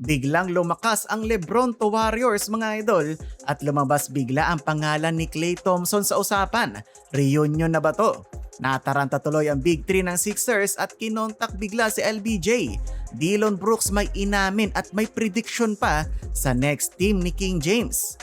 Biglang lumakas ang LeBron to Warriors mga idol at lumabas bigla ang pangalan ni Klay Thompson sa usapan. Reunion na ba to? Nataranta tuloy ang Big 3 ng Sixers at kinontak bigla si LBJ. Dillon Brooks may inamin at may prediction pa sa next team ni King James.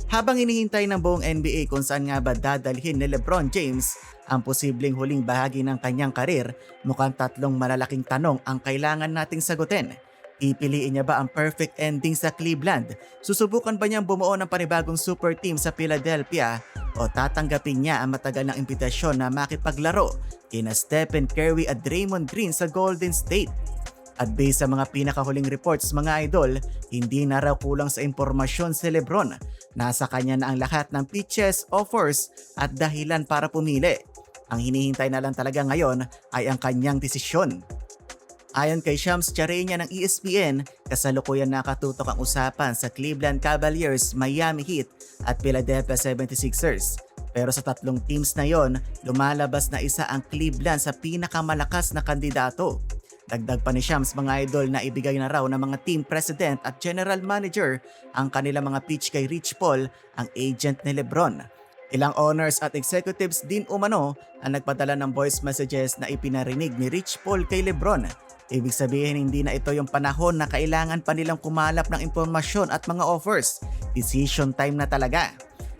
Habang hinihintay ng buong NBA kung saan nga ba dadalhin ni LeBron James ang posibleng huling bahagi ng kanyang karir, mukhang tatlong malalaking tanong ang kailangan nating sagutin. Pipiliin niya ba ang perfect ending sa Cleveland? Susubukan ba niyang bumuo ng panibagong super team sa Philadelphia? O tatanggapin niya ang matagal ng imbitasyon na makipaglaro kina Stephen Curry at Draymond Green sa Golden State? At based sa mga pinakahuling reports mga idol, hindi na raw kulang sa impormasyon si LeBron. Nasa kanya na ang lahat ng pitches, offers at dahilan para pumili. Ang hinihintay na lang talaga ngayon ay ang kanyang desisyon. Ayon kay Shams Charania ng ESPN, kasalukuyan nakatutok ang usapan sa Cleveland Cavaliers, Miami Heat at Philadelphia 76ers. Pero sa tatlong teams na yon, lumalabas na isa ang Cleveland sa pinakamalakas na kandidato. Dagdag pa ni Shams mga idol na ibigay na raw ng mga team president at general manager ang kanilang mga pitch kay Rich Paul, ang agent ni LeBron. Ilang owners at executives din umano ang nagpadala ng voice messages na ipinarinig ni Rich Paul kay LeBron. Ibig sabihin hindi na ito yung panahon na kailangan pa nilang kumalap ng impormasyon at mga offers. Decision time na talaga.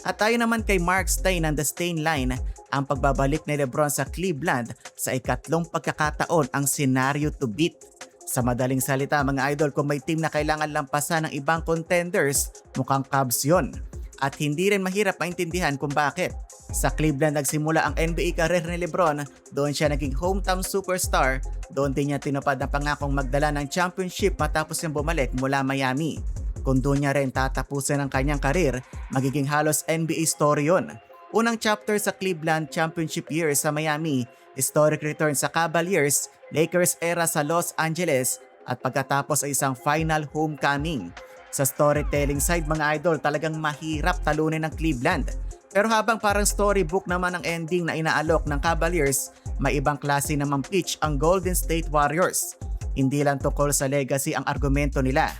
At tayo naman kay Mark Stein ng The Stain Line, ang pagbabalik ni LeBron sa Cleveland sa ikatlong pagkakataon ang scenario to beat. Sa madaling salita mga idol, kung may team na kailangan lampasan ng ibang contenders, mukhang Cavs yun. At hindi rin mahirap maintindihan kung bakit. Sa Cleveland nagsimula ang NBA career ni LeBron, doon siya naging hometown superstar, doon din niya tinupad ang pangakong magdala ng championship matapos niyang bumalik mula Miami. Kung doon niya rin tatapusin ang kanyang karir, magiging halos NBA story yun. Unang chapter sa Cleveland championship year sa Miami, historic return sa Cavaliers, Lakers era sa Los Angeles, at pagkatapos ay isang final homecoming. Sa storytelling side mga idol, talagang mahirap talunin ng Cleveland. Pero habang parang storybook naman ang ending na inaalok ng Cavaliers, may ibang klase namang pitch ang Golden State Warriors. Hindi lang tungkol sa legacy ang argumento nila.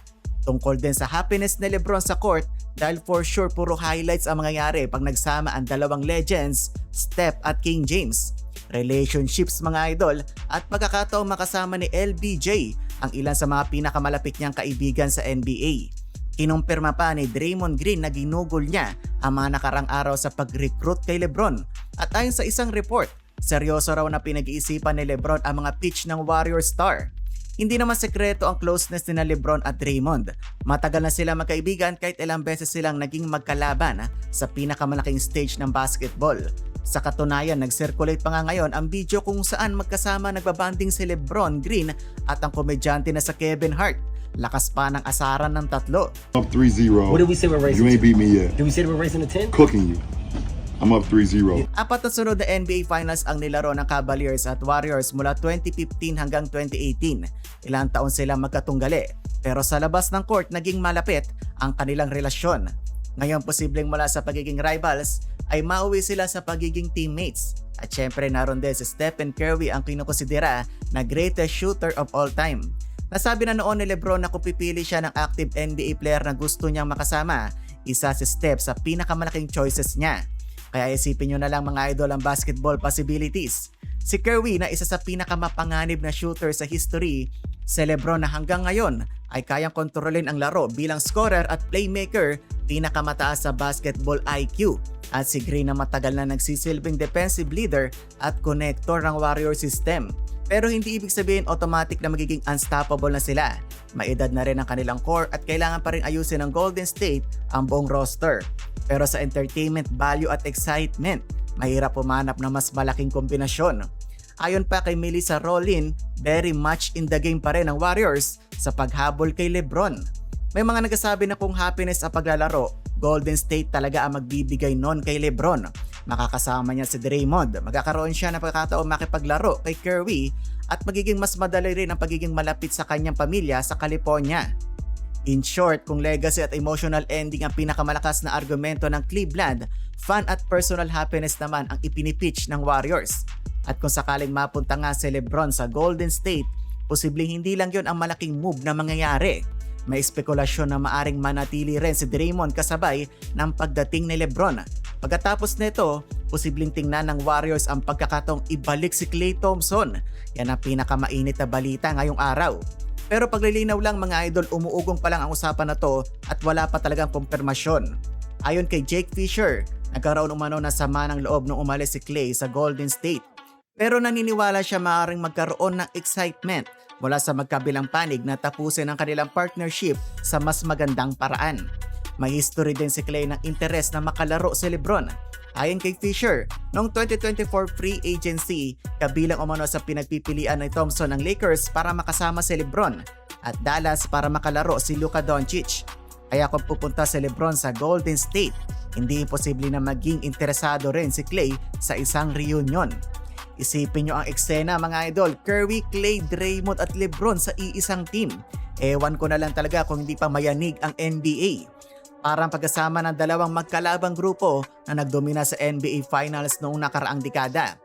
Tungkol din sa happiness ni LeBron sa court dahil for sure puro highlights ang mangyayari pag nagsama ang dalawang legends, Steph at King James. Relationships mga idol at pagkakataong makasama ni LBJ, ang ilan sa mga pinakamalapit niyang kaibigan sa NBA. Kinumpirma pa ni Draymond Green na ginugol niya ang mga nakarang araw sa pag-recruit kay LeBron. At ayon sa isang report, seryoso raw na pinag-iisipan ni LeBron ang mga pitch ng Warrior star. Hindi naman sekreto ang closeness ni LeBron at Draymond. Matagal na sila magkaibigan kahit ilang beses silang naging magkalaban sa pinakamalaking stage ng basketball. Sa katunayan, nag-circulate pa nga ngayon ang video kung saan magkasama nagbabanding si LeBron, Green at ang komedyante na sa Kevin Hart. Lakas pa ng asaran ng tatlo. Up 3-0. What did we say we're racing? You ain't beat me yet. Did we say we're racing to 10? Cooking you. I'm up 3-0. Apat na sunod na NBA Finals ang nilaro ng Cavaliers at Warriors mula 2015 hanggang 2018. Ilang taon silang magkatunggali. Pero sa labas ng court, naging malapit ang kanilang relasyon. Ngayon, posibleng mula sa pagiging rivals, ay mauwi sila sa pagiging teammates. At syempre naroon din si Stephen Curry ang kinukonsidera na greatest shooter of all time. Nasabi na noon ni LeBron na kung pipili siya ng active NBA player na gusto niyang makasama, isa si Steph sa pinakamalaking choices niya. Kaya isipin nyo na lang mga idol ang basketball possibilities. Si Curry na isa sa pinakamapanganib na shooter sa history, si LeBron na hanggang ngayon ay kayang kontrolin ang laro bilang scorer at playmaker, pinakamataas sa basketball IQ. At si Green na matagal na nagsisilbing defensive leader at connector ng Warrior system. Pero hindi ibig sabihin automatic na magiging unstoppable na sila. May edad na rin ang kanilang core at kailangan pa rin ayusin ng Golden State ang buong roster. Pero sa entertainment value at excitement, mahirap pumanap ng mas malaking kombinasyon. Ayon pa kay Melissa Rowland, very much in the game pa rin ang Warriors sa paghabol kay LeBron. May mga nagsasabi na kung happiness ang paglalaro, Golden State talaga ang magbibigay nun kay LeBron. Makakasama niya si Draymond, magkakaroon siya ng pagkakataon makipaglaro kay Curry at magiging mas madali rin ang pagiging malapit sa kanyang pamilya sa California. In short, kung legacy at emotional ending ang pinakamalakas na argumento ng Cleveland, fun at personal happiness naman ang ipinipitch ng Warriors. At kung sakaling mapunta nga si LeBron sa Golden State, posibleng hindi lang yon ang malaking move na mangyayari. May spekulasyon na maaring manatili rin si Draymond kasabay ng pagdating ni Lebron. Pagkatapos nito, posibleng tingnan ng Warriors ang pagkakataong ibalik si Klay Thompson. Yan ang pinakamainit na balita ngayong araw. Pero paglilinaw lang mga idol, umuugong pa lang ang usapan na to at wala pa talagang kumpirmasyon. Ayon kay Jake Fisher, nagkaroon umano na sama ng loob nung umalis si Klay sa Golden State. Pero naniniwala siya maaaring magkaroon ng excitement mula sa magkabilang panig na tapusin ang kanilang partnership sa mas magandang paraan. May history din si Klay ng interes na makalaro si Lebron. Ayon kay Fisher, noong 2024 free agency, kabilang umano sa pinagpipilian ni Thompson ng Lakers para makasama si Lebron at Dallas para makalaro si Luka Doncic. Kaya kung pupunta si Lebron sa Golden State, hindi imposible na maging interesado rin si Klay sa isang reunion. Isipin nyo ang eksena mga idol, Curry, Klay, Draymond at Lebron sa iisang team. Ewan ko na lang talaga kung hindi pa mayanig ang NBA. Parang pagkasama ng dalawang magkalabang grupo na nagdomina sa NBA Finals noong nakaraang dekada.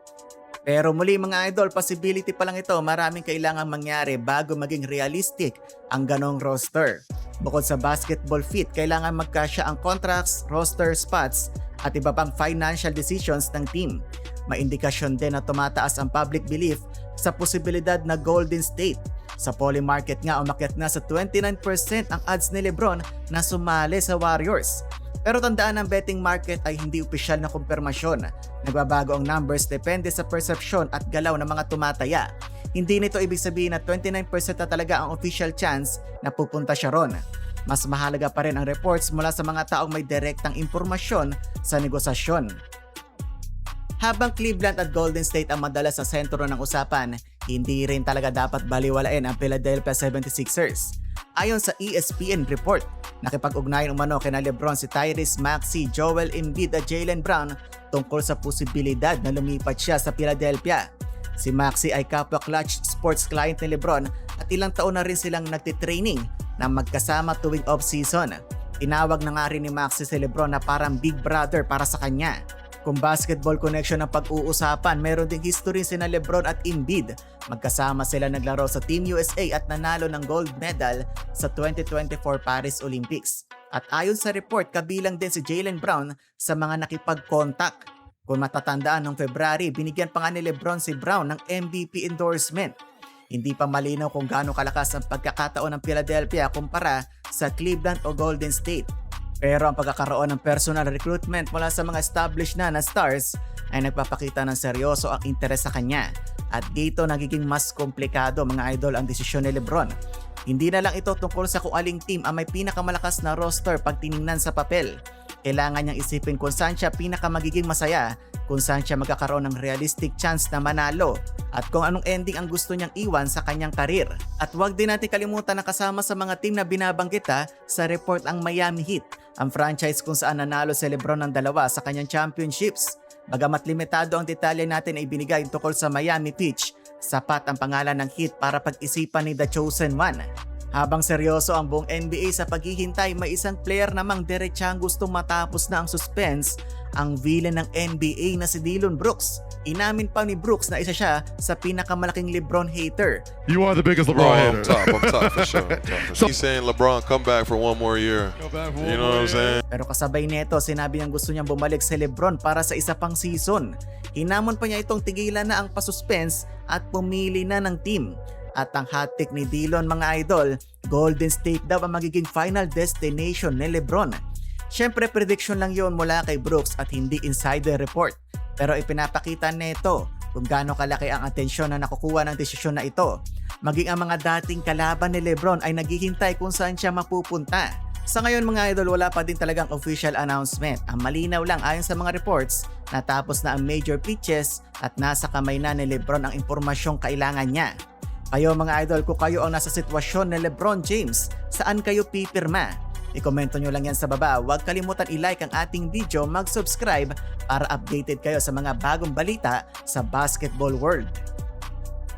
Pero muli mga idol, possibility pa lang ito, maraming kailangang mangyari bago maging realistic ang ganong roster. Bukod sa basketball fit, kailangan magkasya ang contracts, roster spots at iba pang financial decisions ng team. May indikasyon din na tumataas ang public belief sa posibilidad na Golden State. Sa poly market nga umakyat na sa 29% ang odds ni Lebron na sumali sa Warriors. Pero tandaan ng betting market ay hindi opisyal na kumpirmasyon. Nagbabago ang numbers depende sa perception at galaw ng mga tumataya. Hindi nito ibig sabihin na 29% na talaga ang official chance na pupunta siya ron. Mas mahalaga pa rin ang reports mula sa mga taong may direktang impormasyon sa negosasyon. Habang Cleveland at Golden State ang madalas sa sentro ng usapan, hindi rin talaga dapat baliwalain ang Philadelphia 76ers. Ayon sa ESPN report, nakipag-ugnayan umano kina Lebron si Tyrese Maxey, Joel Embiid at Jaylen Brown tungkol sa posibilidad na lumipat siya sa Philadelphia. Si Maxey ay kapwa Clutch Sports client ni Lebron at ilang taon na rin silang nagtitraining na magkasama tuwing off-season. Tinawag na nga rin ni Maxey si Lebron na parang big brother para sa kanya. Kung basketball connection ang pag-uusapan, meron ding history sina Lebron at Embiid. Magkasama sila naglaro sa Team USA at nanalo ng gold medal sa 2024 Paris Olympics. At ayon sa report, kabilang din si Jaylen Brown sa mga nakipag-contact. Kung matatandaan noong February, binigyan pa nga ni Lebron si Brown ng MVP endorsement. Hindi pa malinaw kung gaano kalakas ang pagkakataon ng Philadelphia kumpara sa Cleveland o Golden State. Pero ang pagkakaroon ng personal recruitment mula sa mga established na stars ay nagpapakita ng seryoso ang interes sa kanya. At dito nagiging mas komplikado mga idol ang desisyon ni Lebron. Hindi na lang ito tungkol sa kung aling team ang may pinakamalakas na roster pag tiningnan sa papel. Kailangan niyang isipin kung saan siya pinakamagiging masaya, kung saan siya magkakaroon ng realistic chance na manalo, at kung anong ending ang gusto niyang iwan sa kanyang karir. At huwag din natin kalimutan na kasama sa mga team na binabanggit sa report ang Miami Heat, ang franchise kung saan nanalo si Lebron ng 2 sa kanyang championships. Bagamat limitado ang detalye natin ay binigay tungkol sa Miami Peach, sapat ang pangalan ng Heat para pag-isipan ni The Chosen One. Habang seryoso ang buong NBA sa paghihintay, may isang player namang diretsang gustong matapos na ang suspense, ang villain ng NBA na si Dillon Brooks. Inamin pa ni Brooks na isa siya sa pinakamalaking LeBron hater. You are the biggest Oh, LeBron I'm hater. top for sure. He's saying LeBron, come back for one more year. You know what I'm saying? Pero kasabay nito, sinabi niyang gusto niyang bumalik si LeBron para sa isa pang season. Hinamon pa niya itong tigilan na ang pasuspense at pumili na ng team. At ang hat-trick ni Dillon mga idol, Golden State daw ang magiging final destination ni LeBron. Siyempre prediction lang yon mula kay Brooks at hindi insider report. Pero ipinapakita nito kung gaano kalaki ang atensyon na nakukuha ng desisyon na ito. Maging ang mga dating kalaban ni LeBron ay naghihintay kung saan siya mapupunta. Sa ngayon mga idol, wala pa din talagang official announcement. Ang malinaw lang ayon sa mga reports, natapos na ang major pitches at nasa kamay na ni LeBron ang impormasyong kailangan niya. Kayo mga idol, kung kayo ang nasa sitwasyon ni LeBron James, saan kayo pipirma? I-komento nyo lang yan sa baba. Huwag kalimutan i-like ang ating video, mag-subscribe para updated kayo sa mga bagong balita sa basketball world.